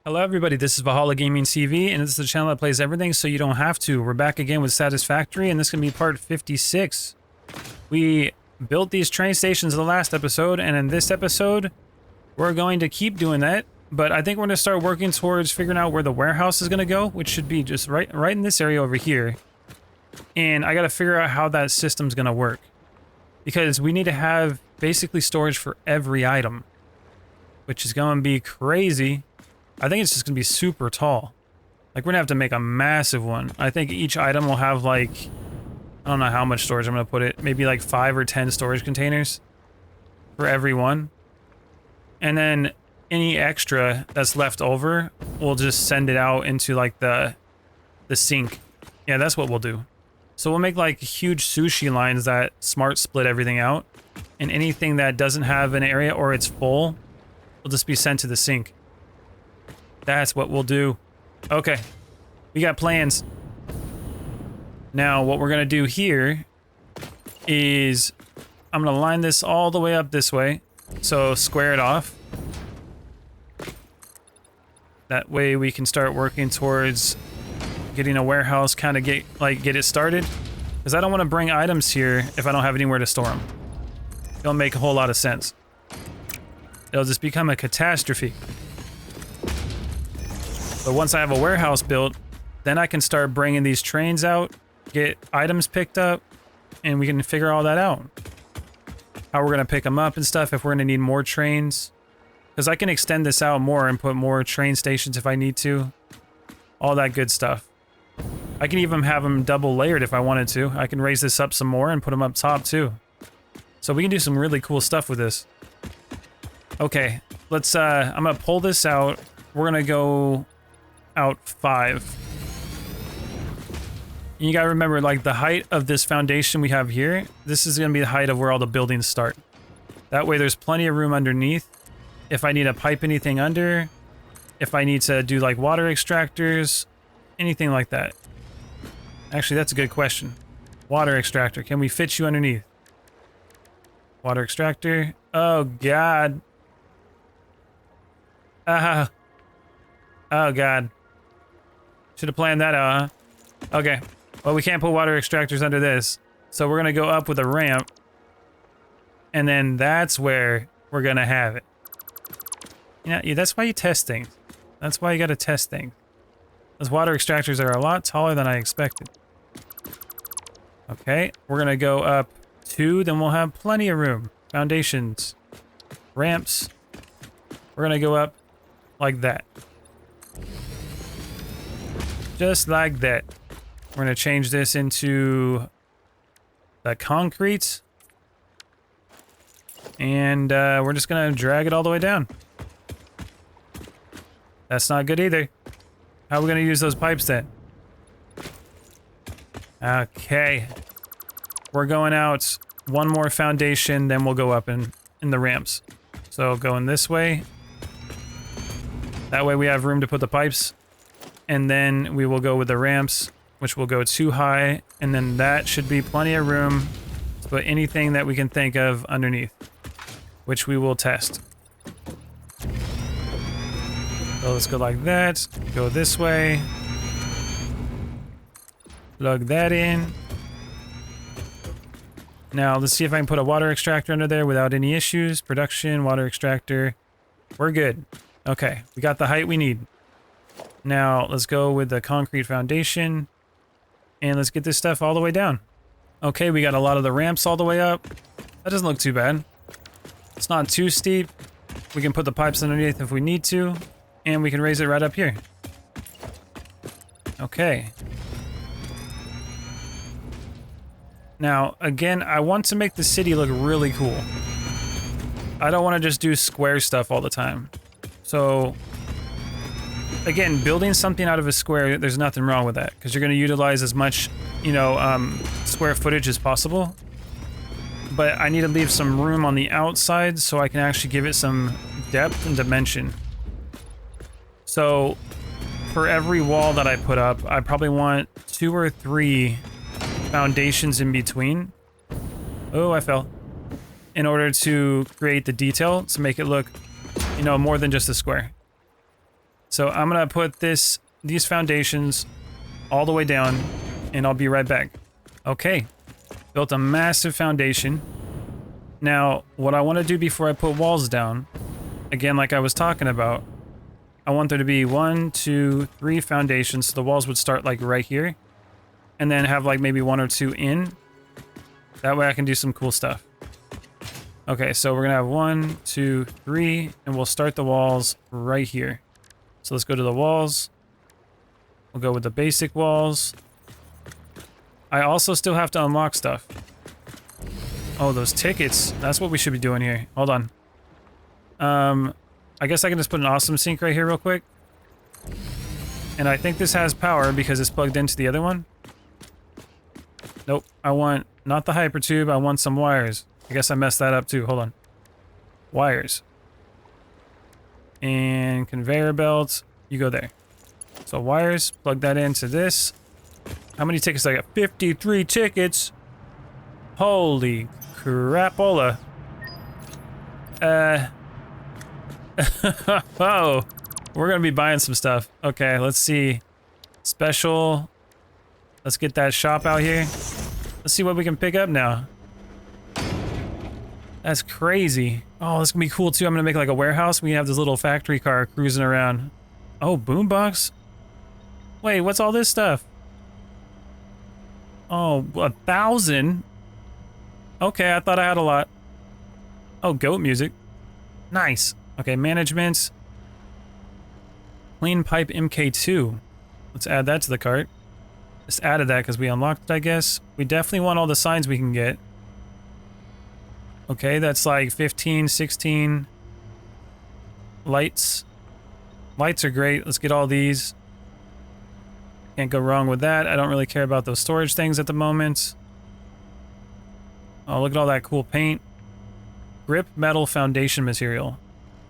Hello everybody, this is Valhallagamingtv, and this is the channel that plays everything so you don't have to. We're back again with Satisfactory, and this is going to be part 56. We built these train stations in the last episode, and in this episode, we're going to keep doing that, but I think we're going to start working towards figuring out where the warehouse is going to go, which should be just right in this area over here. And I got to figure out how that system's going to work, because we need to have basically storage for every item, which is going to be crazy. I think it's just gonna be super tall. Like, we're gonna have to make a massive one. I think each item will have, like, I don't know how much storage I'm gonna put it. Maybe like 5 or 10 storage containers for every one. And then any extra that's left over, we'll just send it out into like the sink. Yeah, that's what we'll do. So we'll make like huge sushi lines that smart split everything out. And anything that doesn't have an area or it's full will just be sent to the sink. That's what we'll do. Okay, we got plans. Now, what we're gonna do here is I'm gonna line this all the way up this way. So square it off. That way we can start working towards getting a warehouse, kind of get it started. Because I don't want to bring items here if I don't have anywhere to store them. It'll make a whole lot of sense. It'll just become a catastrophe. But once I have a warehouse built, then I can start bringing these trains out, get items picked up, and we can figure all that out. How we're gonna pick them up and stuff, if we're gonna need more trains. Because I can extend this out more and put more train stations if I need to. All that good stuff. I can even have them double layered if I wanted to. I can raise this up some more and put them up top too. So we can do some really cool stuff with this. Okay, let's, I'm gonna pull this out. We're gonna go out 5. And you gotta remember, like, the height of this foundation we have here, this is gonna be the height of where all the buildings start. That way there's plenty of room underneath. If I need to pipe anything under, if I need to do like water extractors, anything like that. Actually, that's a good question. Water extractor, can we fit you underneath? Water extractor. Oh god. Oh god. Should have planned that out, huh? Okay. Well, we can't put water extractors under this. So we're gonna go up with a ramp. And then that's where we're gonna have it. Yeah, that's why you test things. That's why you gotta test things. Those water extractors are a lot taller than I expected. Okay, we're gonna go up 2, then we'll have plenty of room. Foundations. Ramps. We're gonna go up like that. Just like that. We're gonna change this into the concrete. And we're just gonna drag it all the way down. That's not good either. How are we gonna use those pipes then? Okay. We're going out 1 more foundation, then we'll go up in the ramps. So going this way. That way we have room to put the pipes. And then we will go with the ramps, which will go 2 high, and then that should be plenty of room to put anything that we can think of underneath, which we will test. So let's go like that, go this way, plug that in. Now let's see if I can put a water extractor under there without any issues. Production, water extractor, we're good. Okay, we got the height we need. Now, let's go with the concrete foundation, and let's get this stuff all the way down. Okay, we got a lot of the ramps all the way up. That doesn't look too bad. It's not too steep. We can put the pipes underneath if we need to, and we can raise it right up here. Okay. Now, again, I want to make the city look really cool. I don't want to just do square stuff all the time. So, again, building something out of a square, there's nothing wrong with that, because you're going to utilize as much, you know, square footage as possible. But I need to leave some room on the outside so I can actually give it some depth and dimension. So, for every wall that I put up, I probably want 2 or 3 foundations in between. Oh, I fell. In order to create the detail, to make it look, you know, more than just a square. So I'm gonna put these foundations all the way down, and I'll be right back. Okay, built a massive foundation. Now, what I want to do before I put walls down, again, like I was talking about, I want there to be 1, 2, 3 foundations. So the walls would start like right here, and then have like maybe 1 or 2 in. That way I can do some cool stuff. Okay, so we're gonna have 1, 2, 3, and we'll start the walls right here. So let's go to the walls. We'll go with the basic walls. I also still have to unlock stuff. Oh, those tickets. That's what we should be doing here. Hold on. I guess I can just put an awesome sink right here real quick. And I think this has power because it's plugged into the other one. Nope. I want not the hypertube. I want some wires. I guess I messed that up too. Hold on. Wires. And conveyor belts. You go there. So wires. Plug that into this. How many tickets I got? 53 tickets. Holy crapola. Oh, we're gonna be buying some stuff. Okay, let's see. Special. Let's get that shop out here. Let's see what we can pick up now. That's crazy. Oh, this is gonna be cool too. I'm gonna make like a warehouse. We have this little factory car cruising around. Oh, boombox. Wait, what's all this stuff? Oh, 1,000? Okay, I thought I had a lot. Oh, goat music. Nice. Okay, management. Clean pipe MK2. Let's add that to the cart. Just added that because we unlocked it, I guess. We definitely want all the signs we can get. Okay, that's like 15, 16. Lights. Lights are great. Let's get all these. Can't go wrong with that. I don't really care about those storage things at the moment. Oh, look at all that cool paint. Grip metal foundation material.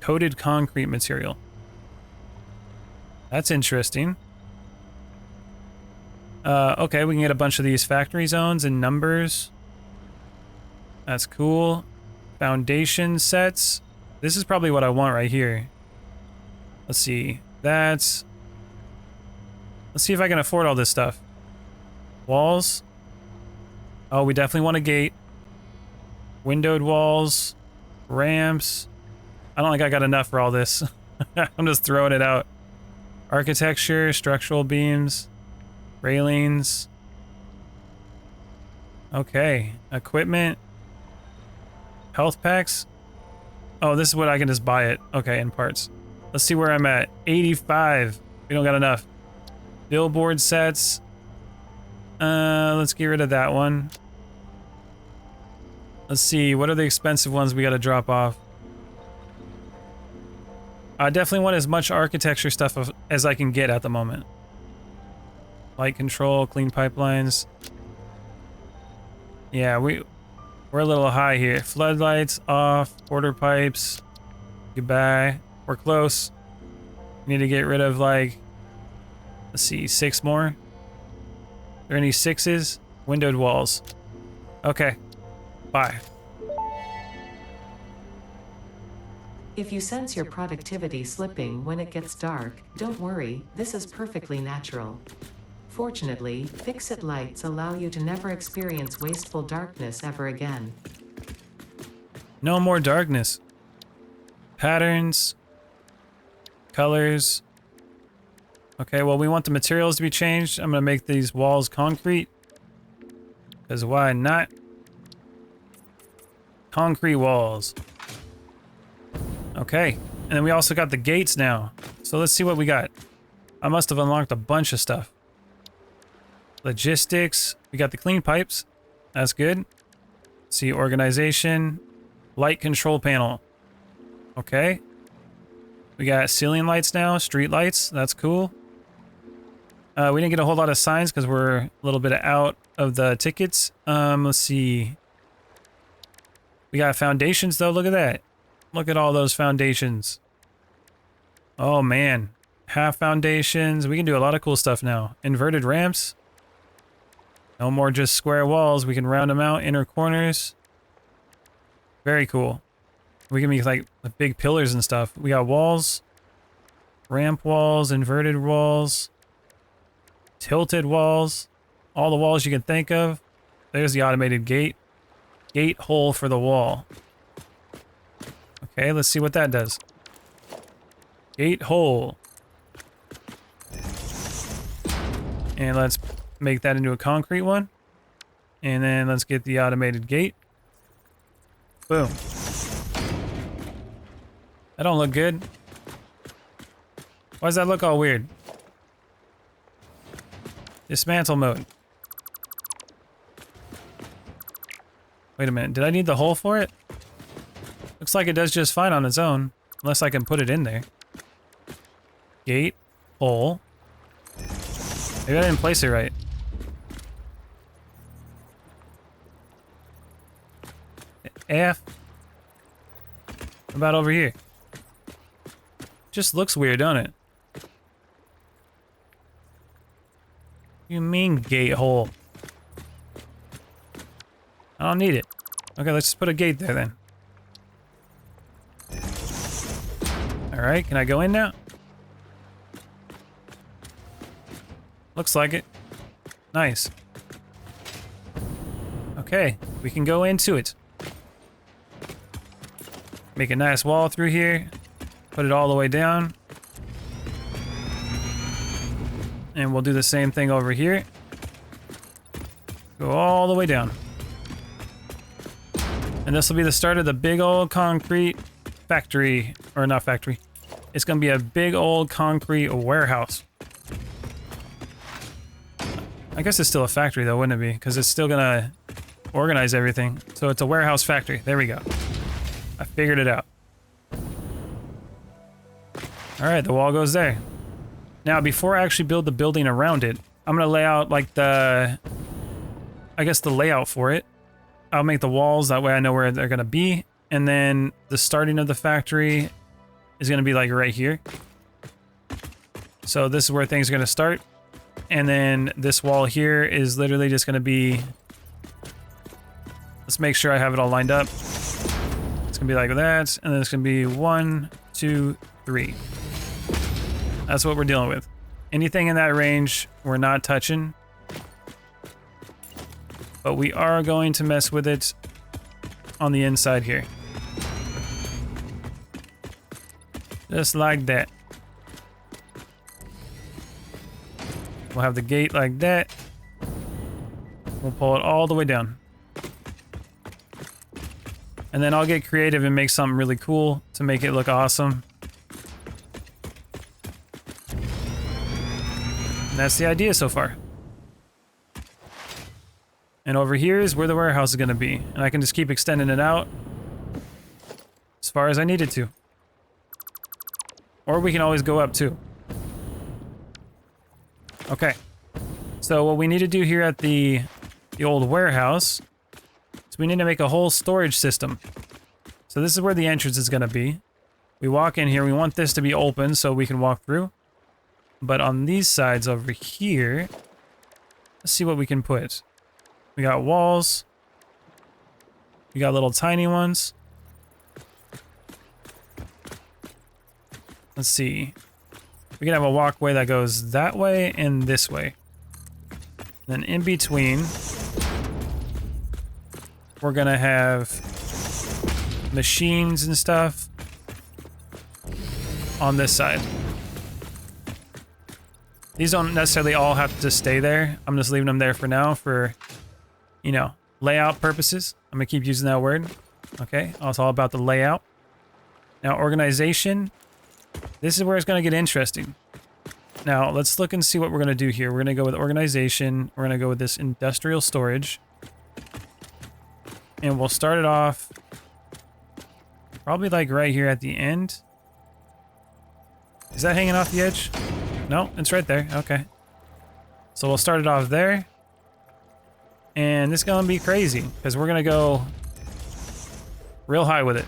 Coated concrete material. That's interesting. Okay, we can get a bunch of these factory zones and numbers. That's cool. Foundation sets. This is probably what I want right here. Let's see. Let's see if I can afford all this stuff. Walls. Oh, we definitely want a gate. Windowed walls. Ramps. I don't think I got enough for all this. I'm just throwing it out. Architecture, structural beams, railings. Okay, equipment. Health packs. Oh, this is what I can just buy it. Okay, in parts. Let's see where I'm at. 85. We don't got enough. Billboard sets. Let's get rid of that one. Let's see, what are the expensive ones we gotta drop off? I definitely want as much architecture stuff as I can get at the moment. Light control, clean pipelines. Yeah, we're a little high here. Floodlights off, order pipes. Goodbye. We're close. We need to get rid of like, let's see, 6 more. Are there any 6s? Windowed walls. Okay. Bye. If you sense your productivity slipping when it gets dark, don't worry, this is perfectly natural. Fortunately, fix-it lights allow you to never experience wasteful darkness ever again. No more darkness. Patterns. Colors. Okay, well, we want the materials to be changed. I'm gonna make these walls concrete. Because why not? Concrete walls. Okay, and then we also got the gates now. So let's see what we got. I must have unlocked a bunch of stuff. Logistics. We got the clean pipes. That's good. See, organization. Light control panel. Okay. We got ceiling lights now, street lights. That's cool. We didn't get a whole lot of signs because we're a little bit out of the tickets. Let's see. We got foundations though. Look at that. Look at all those foundations. Oh man. Half foundations. We can do a lot of cool stuff now. Inverted ramps. No more just square walls. We can round them out. Inner corners. Very cool. We can make like big pillars and stuff. We got walls. Ramp walls, inverted walls, tilted walls, all the walls you can think of. There's the automated gate. Gate hole for the wall. Okay, let's see what that does. Gate hole. And let's make that into a concrete one. And then let's get the automated gate. Boom. That don't look good. Why does that look all weird? Dismantle mode. Wait a minute, did I need the hole for it? Looks like it does just fine on its own, unless I can put it in there. Gate, hole. Maybe I didn't place it right. F. What about over here? Just looks weird, don't it? You mean gate hole? I don't need it. Okay, let's just put a gate there then. Alright, can I go in now? Looks like it. Nice. Okay, we can go into it. Make a nice wall through here. Put it all the way down. And we'll do the same thing over here. Go all the way down. And this will be the start of the big old concrete factory. Or not factory. It's going to be a big old concrete warehouse. I guess it's still a factory though, wouldn't it be? Because it's still going to organize everything. So it's a warehouse factory. There we go. I figured it out. Alright, the wall goes there. Now, before I actually build the building around it, I'm going to lay out like the... I guess the layout for it. I'll make the walls, that way I know where they're going to be. And then the starting of the factory is going to be like right here. So this is where things are going to start. And then this wall here is literally just going to be... Let's make sure I have it all lined up. It's going to be like that. And then it's going to be 1, 2, 3. That's what we're dealing with. Anything in that range, we're not touching. But we are going to mess with it on the inside here. Just like that. We'll have the gate like that. We'll pull it all the way down. And then I'll get creative and make something really cool to make it look awesome. And that's the idea so far. And over here is where the warehouse is going to be. And I can just keep extending it out as far as I need it to. Or we can always go up too. Okay. So what we need to do here at the old warehouse is we need to make a whole storage system. So this is where the entrance is going to be. We walk in here. We want this to be open so we can walk through. But on these sides over here, let's see what we can put. We got walls. We got little tiny ones. Let's see. We can have a walkway that goes that way and this way. Then in between, we're gonna have machines and stuff on this side. These don't necessarily all have to stay there. I'm just leaving them there for now for, you know, layout purposes. I'm gonna keep using that word. Okay, it's all about the layout. Now, organization. This is where it's gonna get interesting. Now, let's look and see what we're gonna do here. We're gonna go with organization. We're gonna go with this industrial storage. And we'll start it off probably like right here at the end. Is that hanging off the edge? No, it's right there. Okay. So we'll start it off there. And this is going to be crazy because we're going to go real high with it.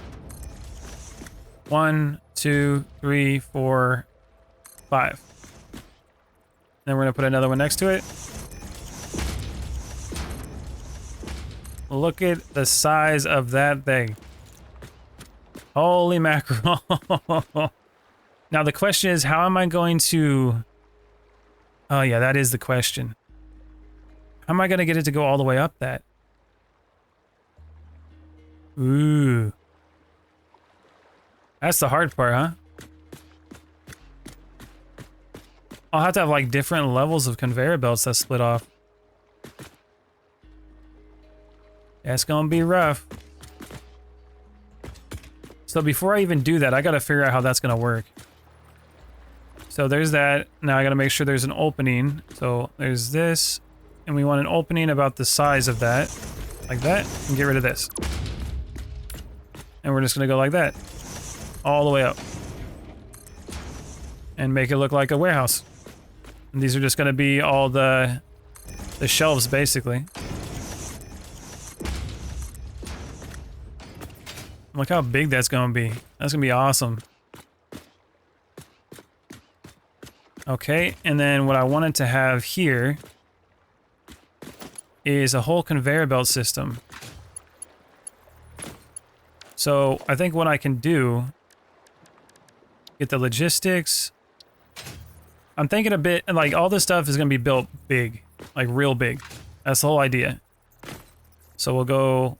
1, 2, 3, 4, 5. Then we're going to put another one next to it. Look at the size of that thing. Holy mackerel. Now the question is, how am I going to... Oh yeah, that is the question. How am I going to get it to go all the way up that? Ooh. That's the hard part, huh? I'll have to have like different levels of conveyor belts that split off. That's gonna be rough. So before I even do that, I gotta figure out how that's gonna work. So there's that. Now I gotta make sure there's an opening. So there's this, and we want an opening about the size of that. Like that, and get rid of this. And we're just gonna go like that. All the way up. And make it look like a warehouse. And these are just gonna be all the shelves, basically. Look how big that's gonna be. That's gonna be awesome. Okay, and then what I wanted to have here is a whole conveyor belt system. So I think what I can do, get the logistics. I'm thinking a bit, like all this stuff is gonna be built big, like real big. That's the whole idea. So we'll go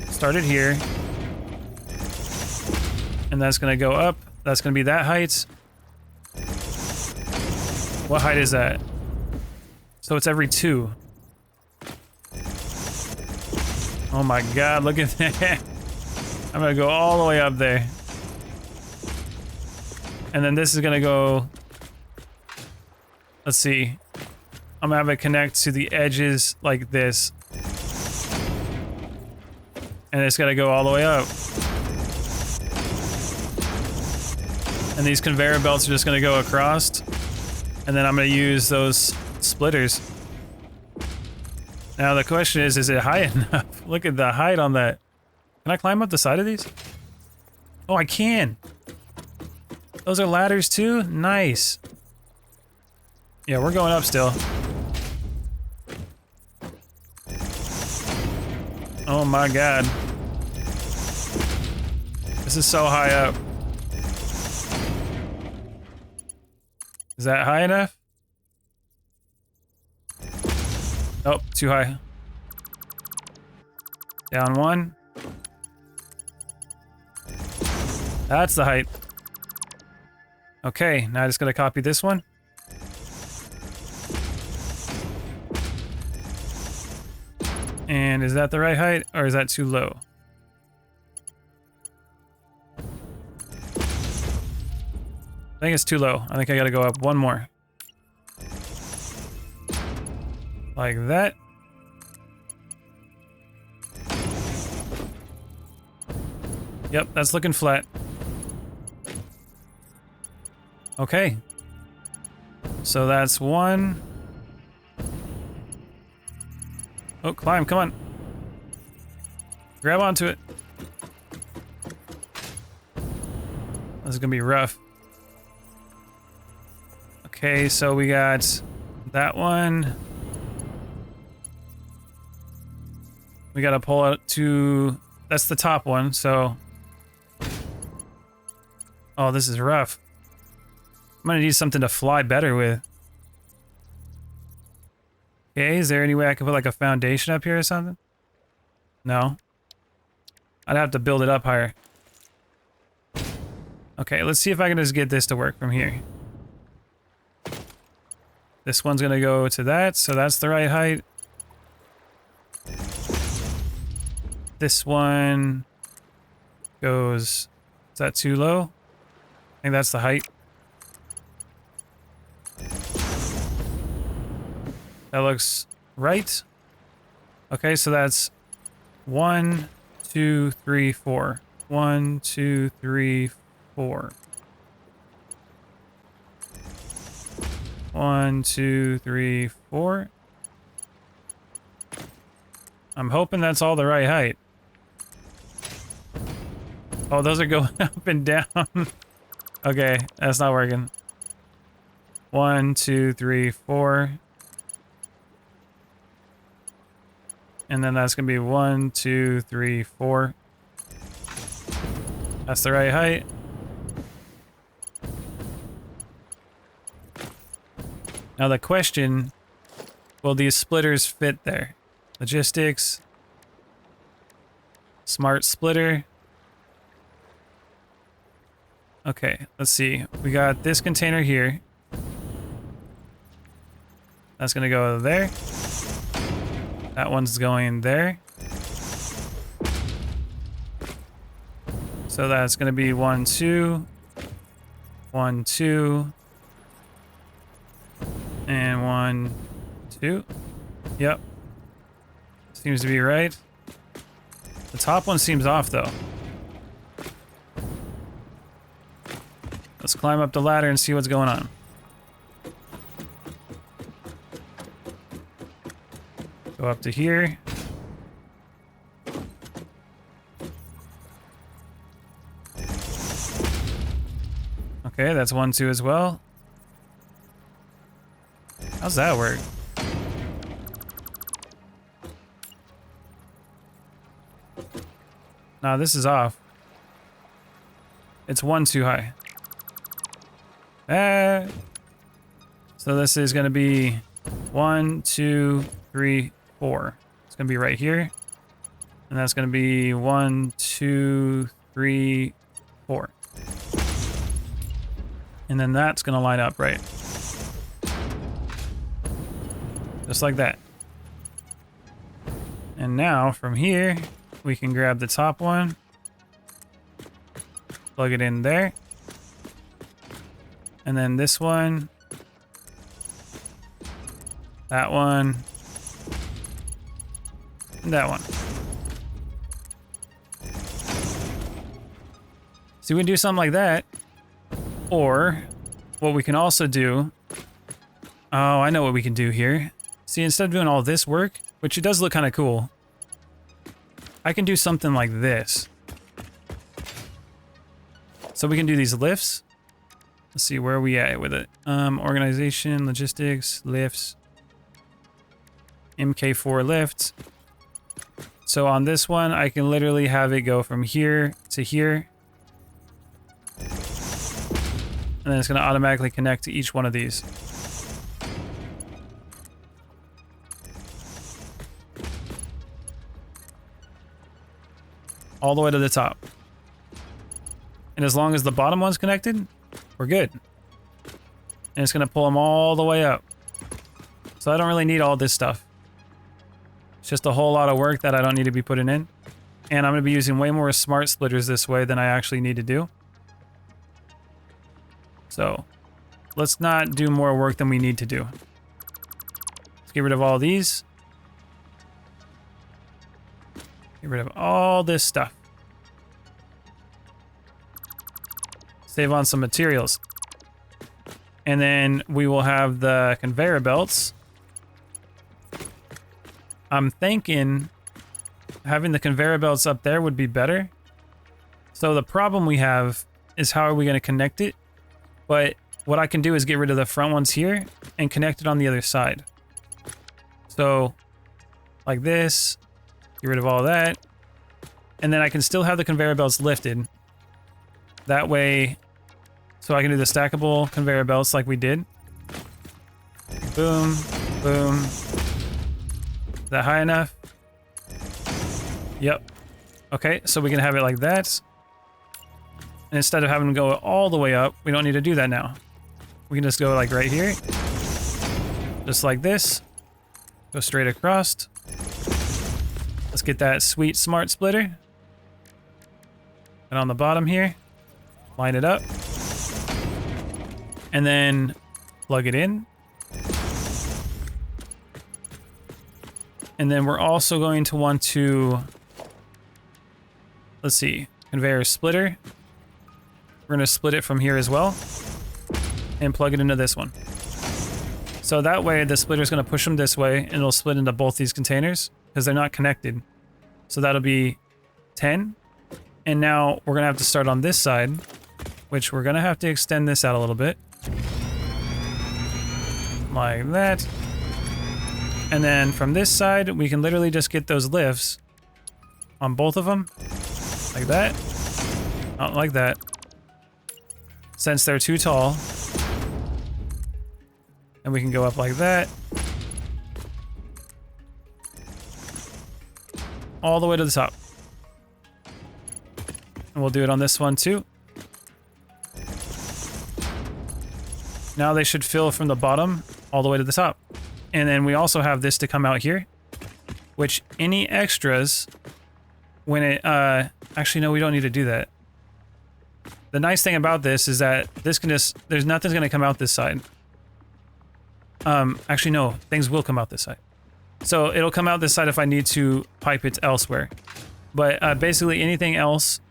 start it here. And that's gonna go up. That's gonna be that height. What height is that? So it's every 2. Oh my god, look at that. I'm gonna go all the way up there. And then this is gonna go... Let's see. I'm gonna have it connect to the edges like this. And it's gonna go all the way up. And these conveyor belts are just gonna go across. And then I'm gonna use those splitters. Now the question is it high enough? Look at the height on that. Can I climb up the side of these? Oh, I can. Those are ladders too? Nice. Yeah, we're going up still. Oh my god. This is so high up. Is that high enough? Oh, too high. Down 1. That's the height. Okay, now I just gotta copy this one. And is that the right height, or is that too low? I think it's too low. I think I gotta go up 1 more. Like that. Yep, that's looking flat. Okay. So that's 1. Oh, climb, come on. Grab onto it. This is gonna be rough. Okay, so we got that one. We gotta pull it to... That's the top one, so... Oh, this is rough. I'm gonna need something to fly better with. Okay, is there any way I can put like a foundation up here or something? No. I'd have to build it up higher. Okay, let's see if I can just get this to work from here. This one's gonna go to that, so that's the right height. This one goes... Is that too low? I think that's the height. That looks right. Okay, so that's 1, 2, 3, 4. 1, 2, 3, 4. 1, 2, 3, 4. I'm hoping that's all the right height. Oh, those are going up and down. Okay, that's not working. 1, 2, 3, 4. And then that's gonna be 1, 2, 3, 4. That's the right height. Now the question, will these splitters fit there? Logistics. Smart splitter. Okay, let's see. We got this container here. That's gonna go there. That one's going there. So that's gonna be 1, 2, 1, 2, and 1, 2. Yep. Seems to be right. The top one seems off though. Let's climb up the ladder and see what's going on. Go up to here. Okay, that's 1, 2 as well. How's that work? Nah, this is off. It's 1 too high. So this is gonna be 1, 2, 3, 4. It's gonna be right here. And that's gonna be 1, 2, 3, 4. And then that's gonna line up right. Just like that. And now from here, we can grab the top one, plug it in there. And then this one, that one, and that one. So we can do something like that. Or what we can also do, oh, I know what we can do here. See, instead of doing all this work, which it does look kind of cool, I can do something like this. So we can do these lifts. Let's see, where are we at with it? Organization, logistics, lifts, MK4 lift. So on this one, I can literally have it go from here to here. And then it's going to automatically connect to each one of these. All the way to the top. And as long as the bottom one's connected, we're good. And it's going to pull them all the way up. So I don't really need all this stuff. It's just a whole lot of work that I don't need to be putting in. And I'm going to be using way more smart splitters this way than I actually need to do. So let's not do more work than we need to do. Let's get rid of all these. Get rid of all this stuff. Save on some materials. And then we will have the conveyor belts. I'm thinking having the conveyor belts up there would be better. So the problem we have is how are we going to connect it? But what I can do is get rid of the front ones here and connect it on the other side. So like this, get rid of all that. And then I can still have the conveyor belts lifted. That way, so I can do the stackable conveyor belts like we did. Boom, boom. Is that high enough? Yep. Okay, so we can have it like that. And instead of having to go all the way up, we don't need to do that now. We can just go like right here. Just like this. Go straight across. Let's get that sweet smart splitter. And on the bottom here, line it up. And then plug it in. And then we're also going to want to, let's see, conveyor splitter. We're going to split it from here as well and plug it into this one. So that way the splitter is going to push them this way and it'll split into both these containers because they're not connected. So that'll be 10. And now we're going to have to start on this side, which we're going to have to extend this out a little bit. Like that. And then from this side, we can literally just get those lifts on both of them. Like that. Not like that. Since they're too tall. And And we can go up like that. All the way to the top. And we'll do it on this one too. Now they should fill from the bottom all the way to the top. And then we also have this to come out here, which any extras when it, actually no, we don't need to do that. The nice thing about this is that this can just, there's nothing's gonna come out this side. Actually no, things will come out this side. So it'll come out this side if I need to pipe it elsewhere. But basically anything else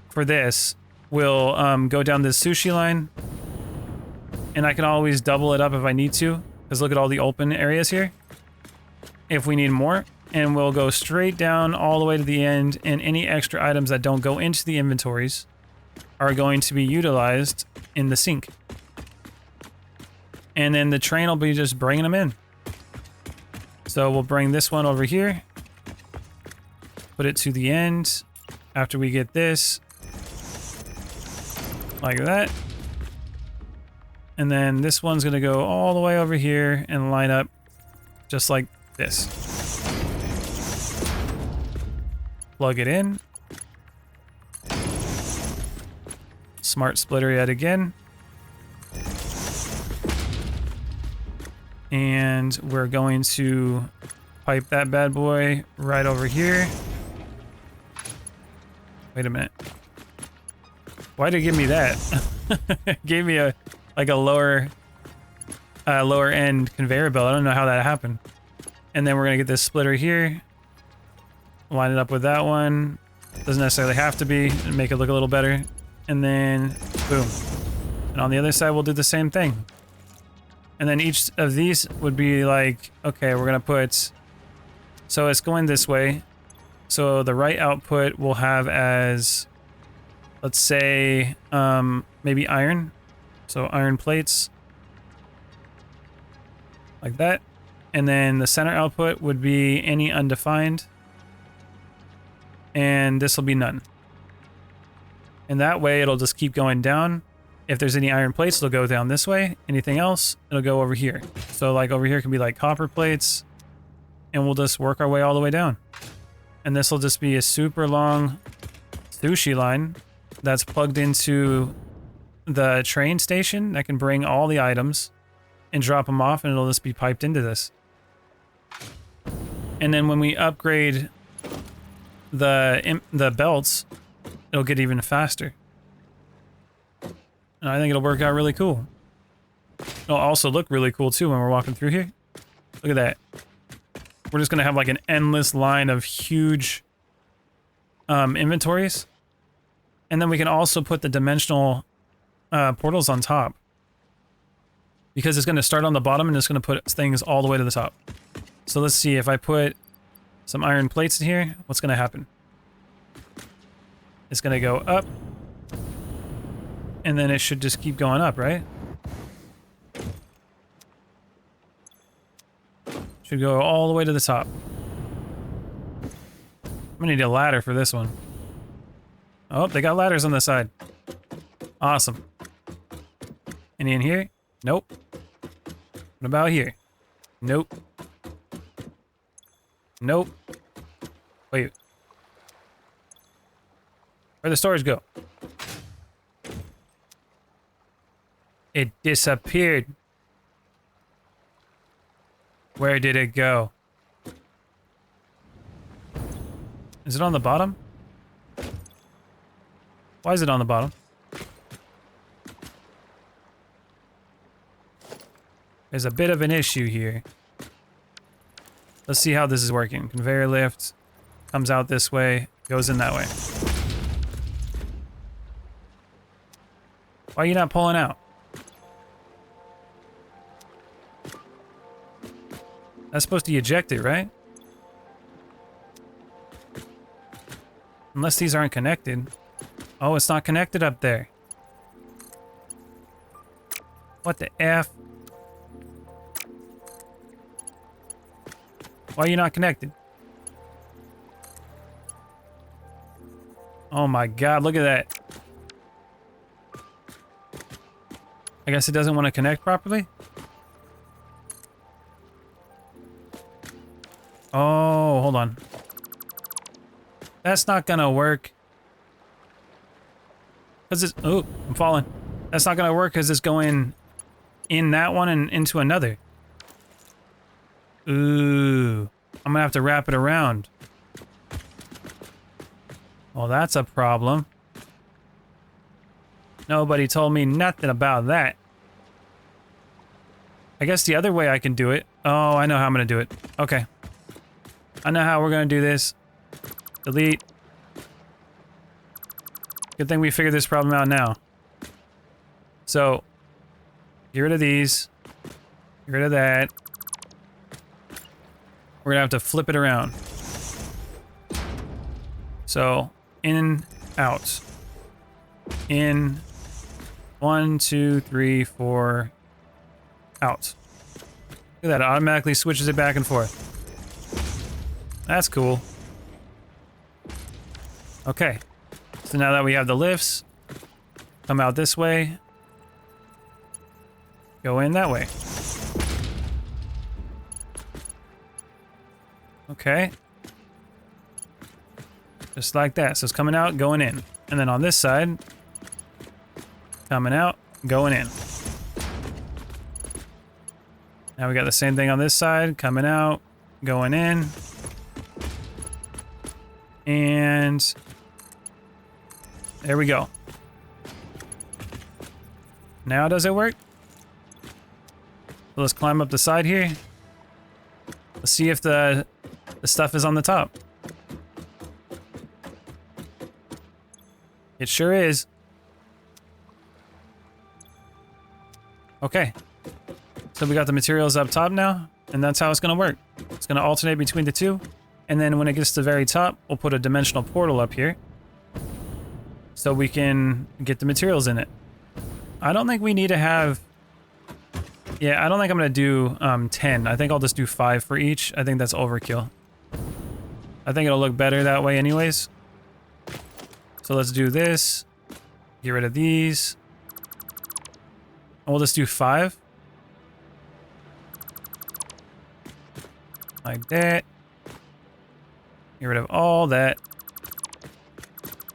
for this will go down this sushi line. And I can always double it up if I need to. Because look at all the open areas here. If we need more. And we'll go straight down all the way to the end. And any extra items that don't go into the inventories are going to be utilized in the sink. And then the train will be just bringing them in. So we'll bring this one over here. Put it to the end. After we get this. Like that. And then this one's going to go all the way over here and line up just like this. Plug it in. Smart splitter yet again. And we're going to pipe that bad boy right over here. Wait a minute. Why did it give me that? It gave me a lower end conveyor belt. I don't know how that happened. And then we're gonna get this splitter here. Line it up with that one. Doesn't necessarily have to be. Make it look a little better. And then boom. And on the other side we'll do the same thing. And then each of these would be like, okay, we're gonna put, so it's going this way. So the right output we'll have as, let's say, maybe iron. So iron plates. Like that. And then the center output would be any undefined. And this will be none. And that way it'll just keep going down. If there's any iron plates, it'll go down this way. Anything else, it'll go over here. So like over here can be like copper plates. And we'll just work our way all the way down. And this will just be a super long sushi line that's plugged into the train station that can bring all the items and drop them off, and it'll just be piped into this. And then when we upgrade the belts, it'll get even faster. And I think it'll work out really cool. It'll also look really cool too when we're walking through here. Look at that. We're just gonna have like an endless line of huge inventories. And then we can also put the dimensional portals on top. Because it's gonna start on the bottom and it's gonna put things all the way to the top. So let's see, if I put some iron plates in here, what's gonna happen? It's gonna go up. And then it should just keep going up, right? Should go all the way to the top. I'm gonna need a ladder for this one. Oh, they got ladders on the side. Awesome. Any in here? Nope. What about here? Nope. Nope. Wait. Where'd the storage go? It disappeared. Where did it go? Is it on the bottom? Why is it on the bottom? There's a bit of an issue here. Let's see how this is working. Conveyor lift comes out this way, goes in that way. Why are you not pulling out? That's supposed to eject it, right? Unless these aren't connected. Oh, it's not connected up there. What the F? Why are you not connected? Oh my god, look at that. I guess it doesn't want to connect properly? Oh, hold on. That's not gonna work. Cause it's, oh, I'm falling. That's not gonna work because it's going in that one and into another. Ooh, I'm gonna have to wrap it around. Well, that's a problem. Nobody told me nothing about that. I guess the other way I can do it. Oh, I know how I'm gonna do it. Okay. I know how we're gonna do this. Delete. Good thing we figured this problem out now. So, get rid of these. Get rid of that. We're gonna have to flip it around. So, in, out. In, 1, 2, 3, 4, out. Look at that, it automatically switches it back and forth. That's cool. Okay. So now that we have the lifts, come out this way, go in that way. Okay. Just like that. So it's coming out, going in. And then on this side, coming out, going in. Now we got the same thing on this side, coming out, going in. And there we go. Now does it work? So let's climb up the side here. Let's see if the stuff is on the top. It sure is. Okay. So we got the materials up top now, and that's how it's gonna work. It's gonna alternate between the two, and then when it gets to the very top, we'll put a dimensional portal up here so we can get the materials in it. I don't think we need to have... Yeah, I don't think I'm gonna do 10. I think I'll just do 5 for each. I think that's overkill. I think it'll look better that way anyways. So let's do this. Get rid of these. And we'll just do 5. Like that. Get rid of all that.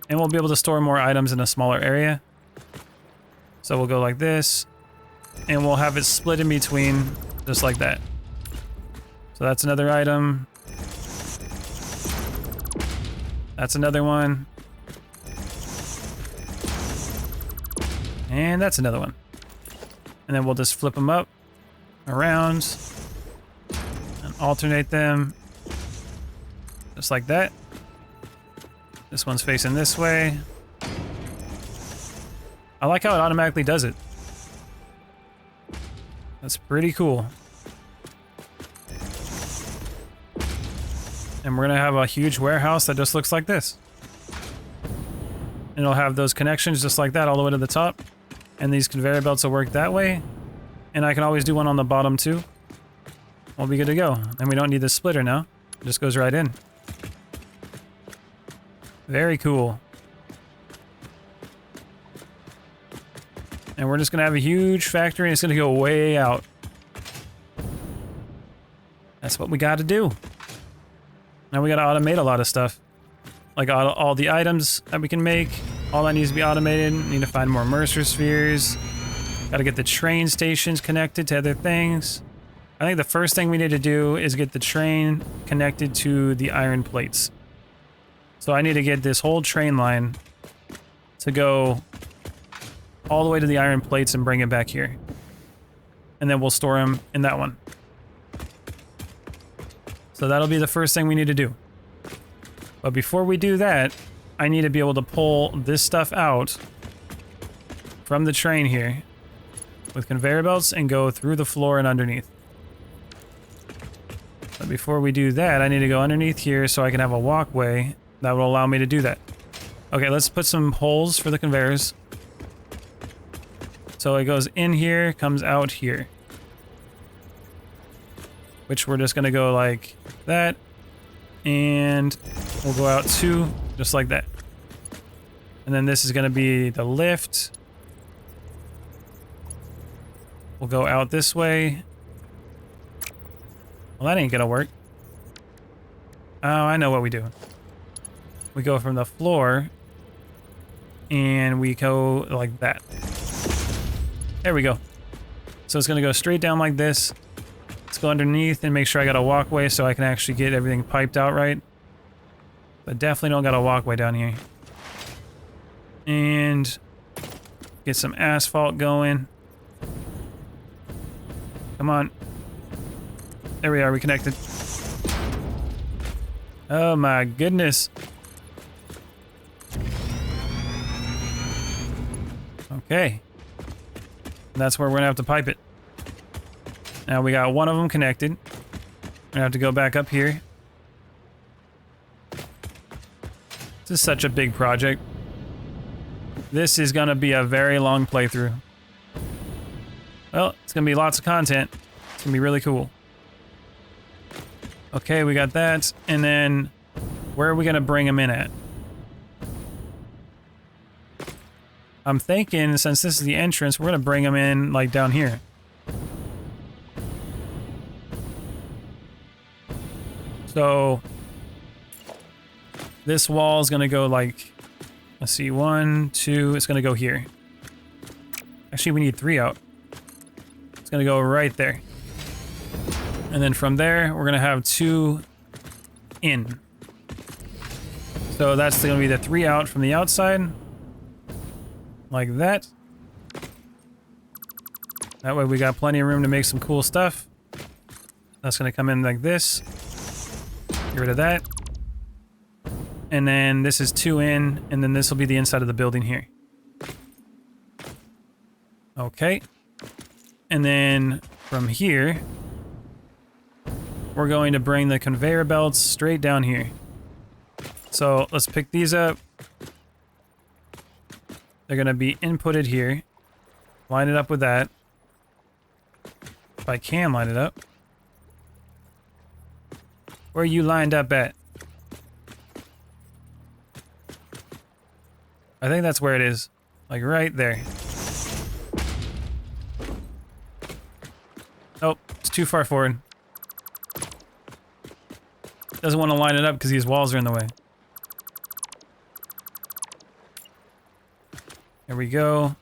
And we'll be able to store more items in a smaller area. So we'll go like this. And we'll have it split in between, just like that. So that's another item. That's another one. And that's another one. And then we'll just flip them up, around, and alternate them. Just like that. This one's facing this way. I like how it automatically does it. That's pretty cool. And we're gonna have a huge warehouse that just looks like this. And it'll have those connections just like that all the way to the top. And these conveyor belts will work that way. And I can always do one on the bottom too. We'll be good to go. And we don't need this splitter now. It just goes right in. Very cool. And we're just gonna have a huge factory and it's gonna go way out. That's what we gotta do. Now we gotta automate a lot of stuff. Like all the items that we can make. All that needs to be automated. Need to find more Mercer spheres. Gotta get the train stations connected to other things. I think the first thing we need to do is get the train connected to the iron plates. So I need to get this whole train line to go all the way to the iron plates and bring it back here. And then we'll store them in that one. So that'll be the first thing we need to do. But before we do that, I need to be able to pull this stuff out from the train here with conveyor belts and go through the floor and underneath. But before we do that, I need to go underneath here so I can have a walkway that will allow me to do that. Okay, let's put some holes for the conveyors. So it goes in here, comes out here. Which we're just gonna go like that. And we'll go out 2, just like that. And then this is gonna be the lift. We'll go out this way. Well, that ain't gonna work. Oh, I know what we do. We go from the floor and we go like that. There we go. So it's gonna go straight down like this. Let's go underneath and make sure I got a walkway so I can actually get everything piped out right. But definitely don't got a walkway down here. And get some asphalt going. Come on. There we are, we connected. Oh my goodness. Okay. That's where we're gonna have to pipe it. Now we got one of them connected. We're gonna have to go back up here. This is such a big project. This is gonna be a very long playthrough. Well, it's gonna be lots of content. It's gonna be really cool. Okay, we got that. And then where are we gonna bring them in at? I'm thinking since this is the entrance, we're gonna bring them in like down here. So this wall is gonna go like, let's see, 1, 2, it's gonna go here. Actually, we need 3 out. It's gonna go right there. And then from there, we're gonna have 2 in. So that's gonna be the 3 out from the outside. Like that. That way we got plenty of room to make some cool stuff. That's gonna come in like this. Get rid of that. And then this is 2 in, and then this will be the inside of the building here. Okay. And then from here, we're going to bring the conveyor belts straight down here. So let's pick these up. They're gonna be inputted here. Line it up with that. If I can line it up. Where are you lined up at? I think that's where it is. Like right there. Nope, it's too far forward. Doesn't want to line it up because these walls are in the way. There we go.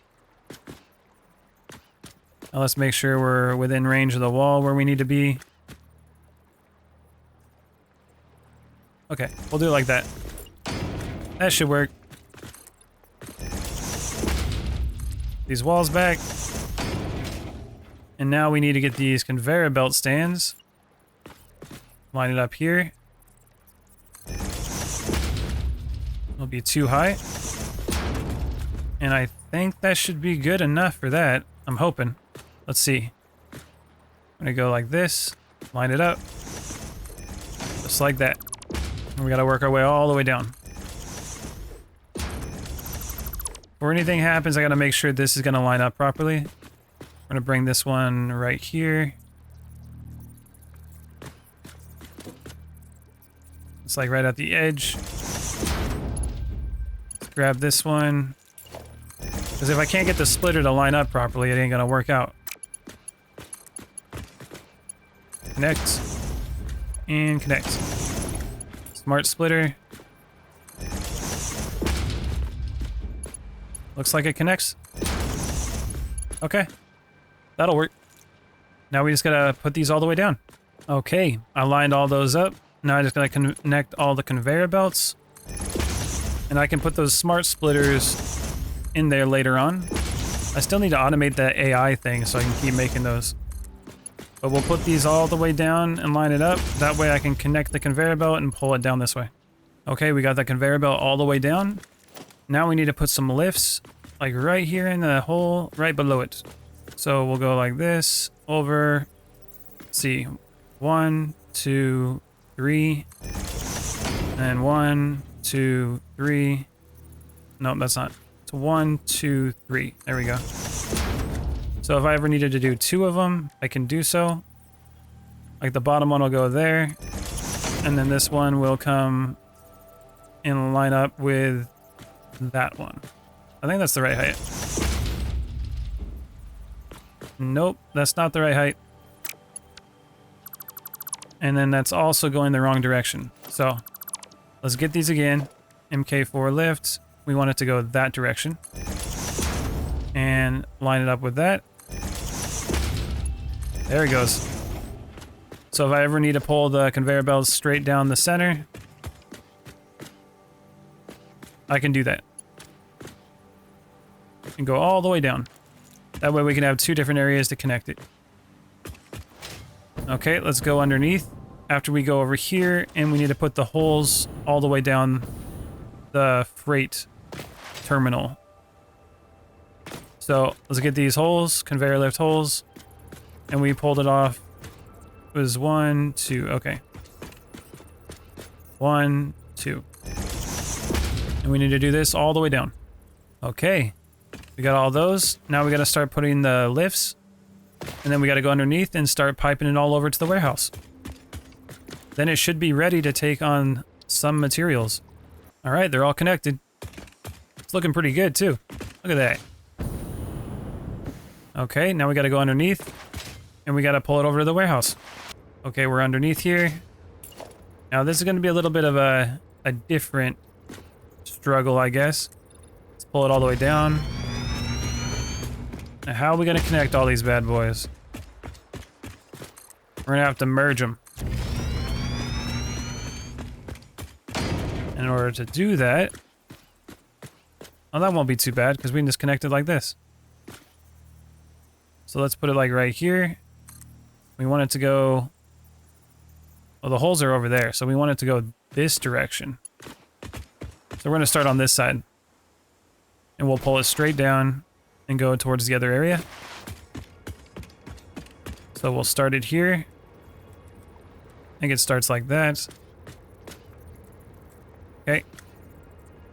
Now let's make sure we're within range of the wall where we need to be. Okay, we'll do it like that. That should work. These walls back. And now we need to get these conveyor belt stands. Line it up here. It'll be too high. And I think that should be good enough for that. I'm hoping. Let's see. I'm gonna go like this. Line it up. Just like that. And we gotta work our way all the way down. Before anything happens, I gotta make sure this is gonna line up properly. I'm gonna bring this one right here. It's like right at the edge. Grab this one. Because if I can't get the splitter to line up properly, it ain't gonna work out. Connect. And connect. Smart splitter. Looks like it connects. Okay. That'll work. Now we just gotta put these all the way down. Okay, I lined all those up. Now I just gotta connect all the conveyor belts. And I can put those smart splitters in there later on. I still need to automate that AI thing so I can keep making those. But we'll put these all the way down and line it up. That way I can connect the conveyor belt and pull it down this way. Okay, we got the conveyor belt all the way down. Now we need to put some lifts like right here in the hole right below it. So we'll go like this over, let's see, 1, 2, 3, and 1, 2, 3. Nope, that's not. It's 1, 2, 3. There we go. So if I ever needed to do 2 of them, I can do so. Like the bottom one will go there, and then this one will come and line up with that one. I think that's the right height. Nope, that's not the right height. And then that's also going the wrong direction. So let's get these again. MK4 lift. We want it to go that direction. And line it up with that. There it goes. So if I ever need to pull the conveyor belts straight down the center, I can do that. And go all the way down. That way we can have two different areas to connect it. Okay, let's go underneath. After we go over here, and we need to put the holes all the way down the freight terminal. So let's get these holes, conveyor lift holes, and we pulled it off. It was 1, 2, okay. 1, 2. And we need to do this all the way down. Okay, we got all those. Now we got to start putting the lifts, and then we got to go underneath and start piping it all over to the warehouse. Then it should be ready to take on some materials. All right, they're all connected. It's looking pretty good too. Look at that. Okay, now we got to go underneath, and we got to pull it over to the warehouse. Okay, we're underneath here. Now this is going to be a little bit of a different struggle, I guess. Let's pull it all the way down. Now, how are we going to connect all these bad boys? We're going to have to merge them. In order to do that... Oh, that won't be too bad, because we can just connect it like this. So let's put it like right here. We want it to go... Well, the holes are over there, so we want it to go this direction. So we're going to start on this side. And we'll pull it straight down and go towards the other area. So we'll start it here. I think it starts like that. Okay.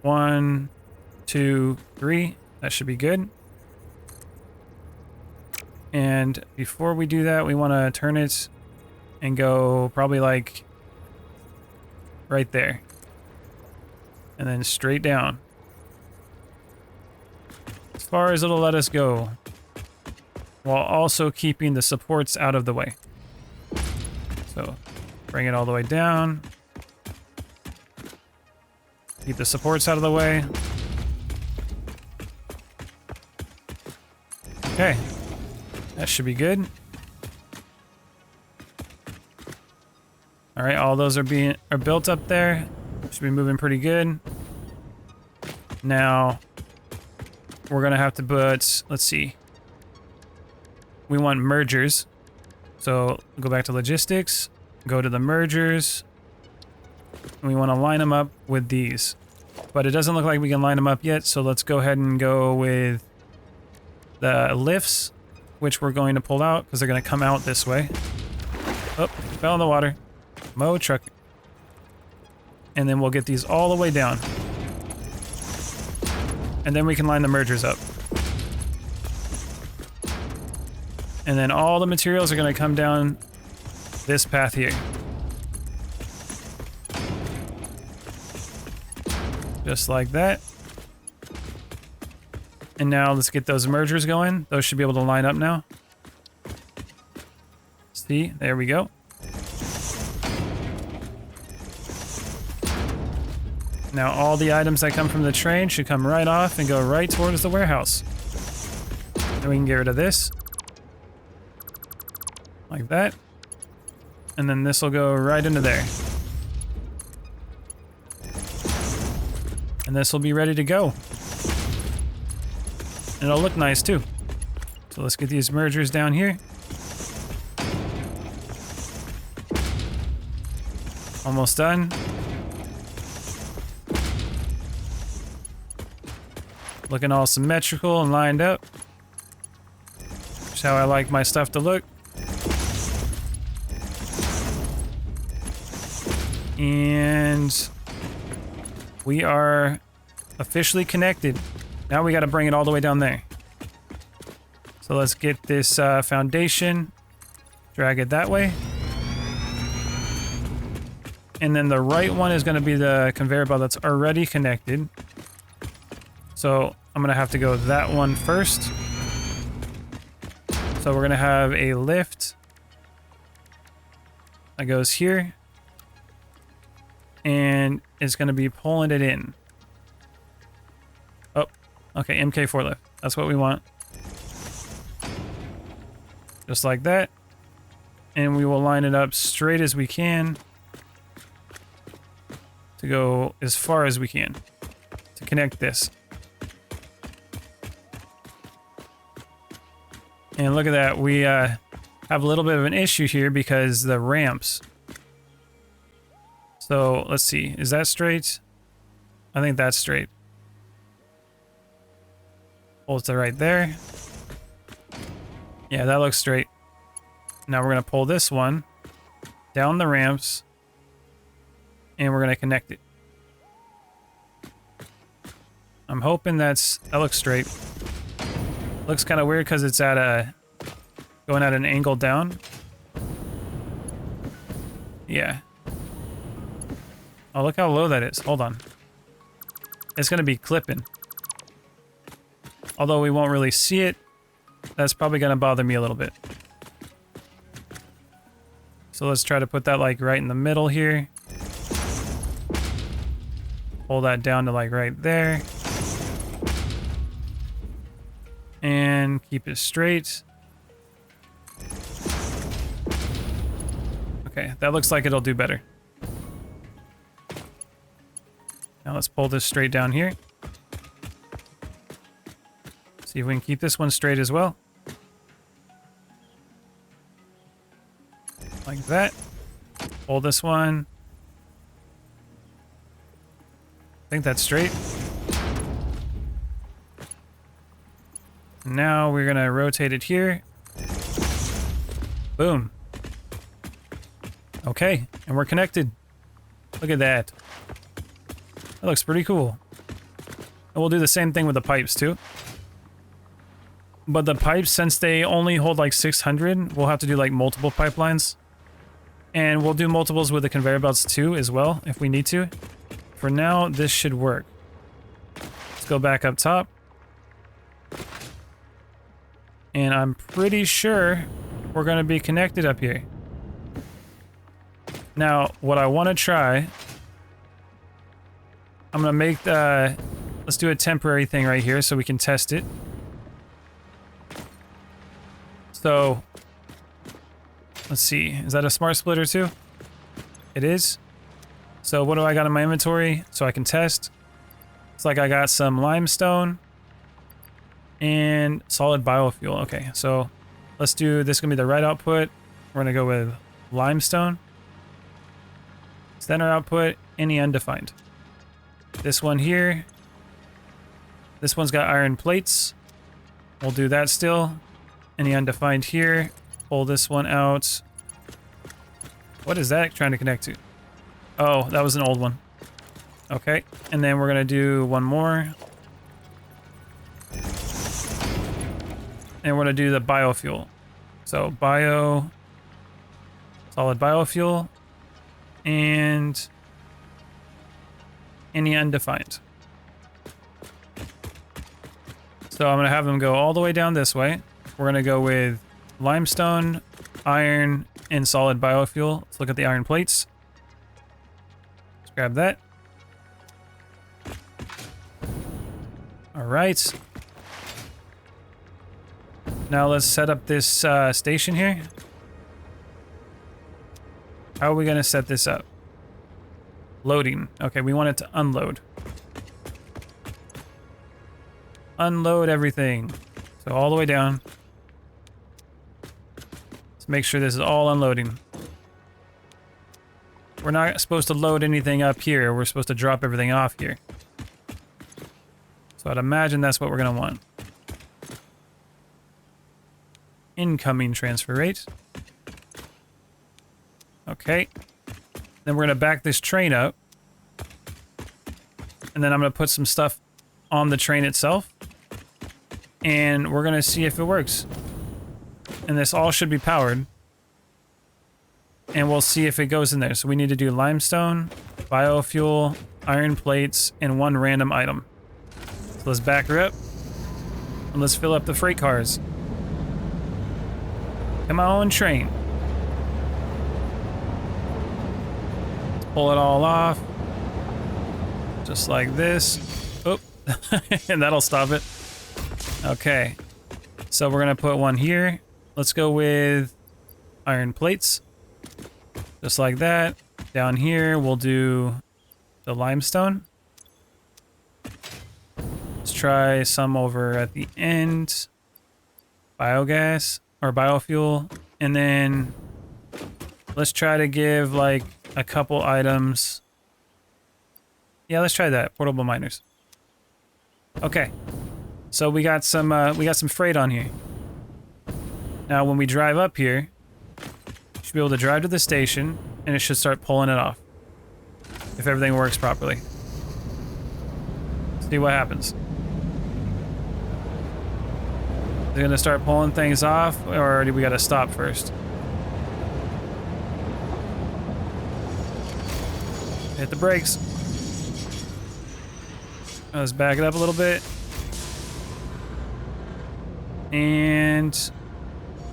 1, 2, 3. That should be good. And before we do that, we want to turn it and go probably like right there. And then straight down. As far as it'll let us go. While also keeping the supports out of the way. So bring it all the way down. Keep the supports out of the way. Okay. That should be good. Alright, all those are built up there. Should be moving pretty good. Now we're gonna have to put, let's see. We want mergers. So go back to logistics, go to the mergers. And we want to line them up with these. But it doesn't look like we can line them up yet, so let's go ahead and go with the lifts, which we're going to pull out because they're going to come out this way. Oh, fell in the water. Mow truck. And then we'll get these all the way down. And then we can line the mergers up. And then all the materials are going to come down this path here. Just like that. And now let's get those mergers going. Those should be able to line up now. See, there we go. Now all the items that come from the train should come right off and go right towards the warehouse. And we can get rid of this. Like that. And then this will go right into there. And this will be ready to go. And it'll look nice too. So let's get these mergers down here. Almost done. Looking all symmetrical and lined up. That's how I like my stuff to look. And we are officially connected. Now we got to bring it all the way down there. So let's get this foundation, drag it that way. And then the right one is going to be the conveyor belt that's already connected. So I'm going to have to go that one first. So we're going to have a lift. That goes here. And it's going to be pulling it in. Oh, okay, MK4 lift. That's what we want. Just like that. And we will line it up straight as we can to go as far as we can to connect this. And look at that. We have a little bit of an issue here because the ramps. So let's see. Is that straight? I think that's straight. Pull it to right there. Yeah, that looks straight. Now we're going to pull this one down the ramps and we're going to connect it. I'm hoping that looks straight. Looks kind of weird because it's at going at an angle down. Yeah. Oh, look how low that is. Hold on. It's going to be clipping. Although we won't really see it, that's probably going to bother me a little bit. So let's try to put that like right in the middle here. Pull that down to like right there. And keep it straight. Okay, that looks like it'll do better. Now let's pull this straight down here. See if we can keep this one straight as well. Like that. Pull this one. I think that's straight. Now we're gonna rotate it here. Boom. Okay, and we're connected. Look at that. That looks pretty cool. And we'll do the same thing with the pipes too. But the pipes, since they only hold like 600, we'll have to do like multiple pipelines. And we'll do multiples with the conveyor belts too as well, if we need to. For now, this should work. Let's go back up top. And I'm pretty sure we're going to be connected up here. Now, what I want to try... I'm going to make the... Let's do a temporary thing right here so we can test it. So... Let's see. Is that a smart splitter too? It is. So what do I got in my inventory so I can test? It's like I got some limestone and solid biofuel. Okay, so let's do this. Is gonna be the right output. We're gonna go with limestone. Center output, any undefined. This one here. This one's got iron plates. We'll do that still. Any undefined here. Pull this one out. What is that trying to connect to? Oh, that was an old one. Okay, and then we're gonna do one more. And we're gonna do the biofuel. So solid biofuel, and any undefined. So I'm gonna have them go all the way down this way. We're gonna go with limestone, iron, and solid biofuel. Let's look at the iron plates. Let's grab that. All right. Now let's set up this station here. How are we going to set this up? Loading. Okay, we want it to unload. Unload everything. So all the way down. Let's make sure this is all unloading. We're not supposed to load anything up here. We're supposed to drop everything off here. So I'd imagine that's what we're going to want. Incoming transfer rate. Okay. Then we're going to back this train up. And then I'm going to put some stuff on the train itself. And we're going to see if it works. And this all should be powered. And we'll see if it goes in there. So we need to do limestone, biofuel, iron plates, and one random item. So let's back her up. And let's fill up the freight cars. Come on, train. Pull it all off. Just like this. Oh, and that'll stop it. Okay. So we're gonna put one here. Let's go with iron plates. Just like that. Down here, we'll do the limestone. Let's try some over at the end. Biogas or biofuel. And then let's try to give like a couple items. Yeah, let's try that. Portable miners. Okay. So we got some freight on here. Now when we drive up here, you should be able to drive to the station and it should start pulling it off. If everything works properly. See what happens. They're gonna start pulling things off, or do we gotta stop first? Hit the brakes. Let's back it up a little bit. And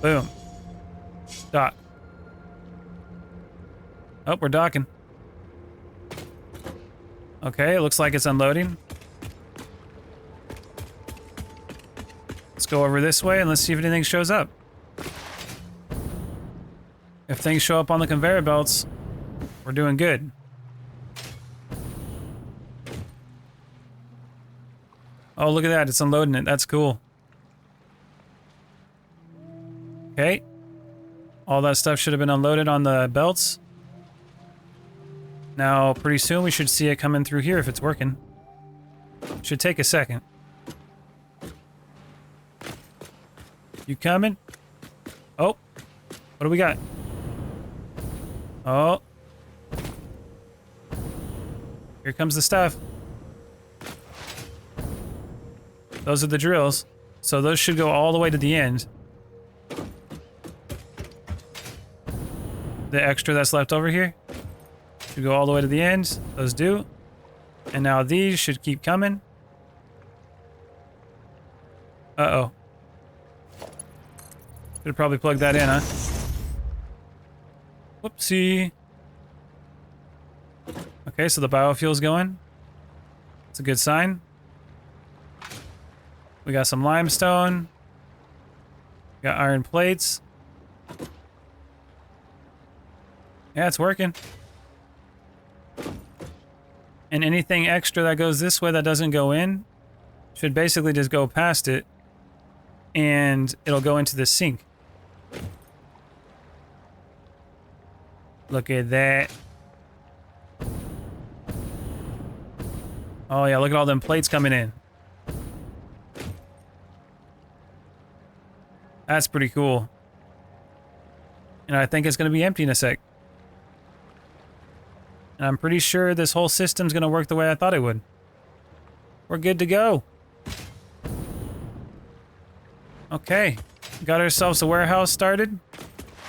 boom. Dock. Oh, we're docking. Okay, it looks like it's unloading. Let's go over this way and let's see if anything shows up. If things show up on the conveyor belts, we're doing good. Oh, look at that. It's unloading it. That's cool. Okay. All that stuff should have been unloaded on the belts. Now, pretty soon we should see it coming through here if it's working. Should take a second. You coming? Oh. What do we got? Oh. Here comes the stuff. Those are the drills. So those should go all the way to the end. The extra that's left over here should go all the way to the end. Those do. And now these should keep coming. Uh-oh. Should have probably plugged that in, huh? Whoopsie. Okay, so the biofuel's going. It's a good sign. We got some limestone. We got iron plates. Yeah, it's working. And anything extra that goes this way that doesn't go in should basically just go past it and it'll go into the sink. Look at that. Oh yeah, look at all them plates coming in. That's pretty cool. And I think it's going to be empty in a sec. And I'm pretty sure this whole system's going to work the way I thought it would. We're good to go. Okay. Got ourselves a warehouse started.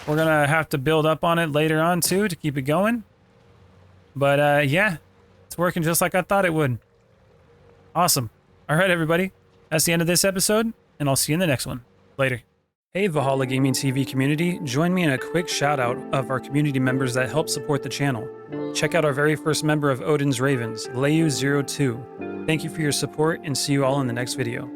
We're going to have to build up on it later on too to keep it going. But yeah, it's working just like I thought it would. Awesome. All right, everybody. That's the end of this episode, and I'll see you in the next one. Later. Hey Valhallagamingtv community, join me in a quick shout out of our community members that help support the channel. Check out our very first member of Odin's Ravens, Leyu02. Thank you for your support and see you all in the next video.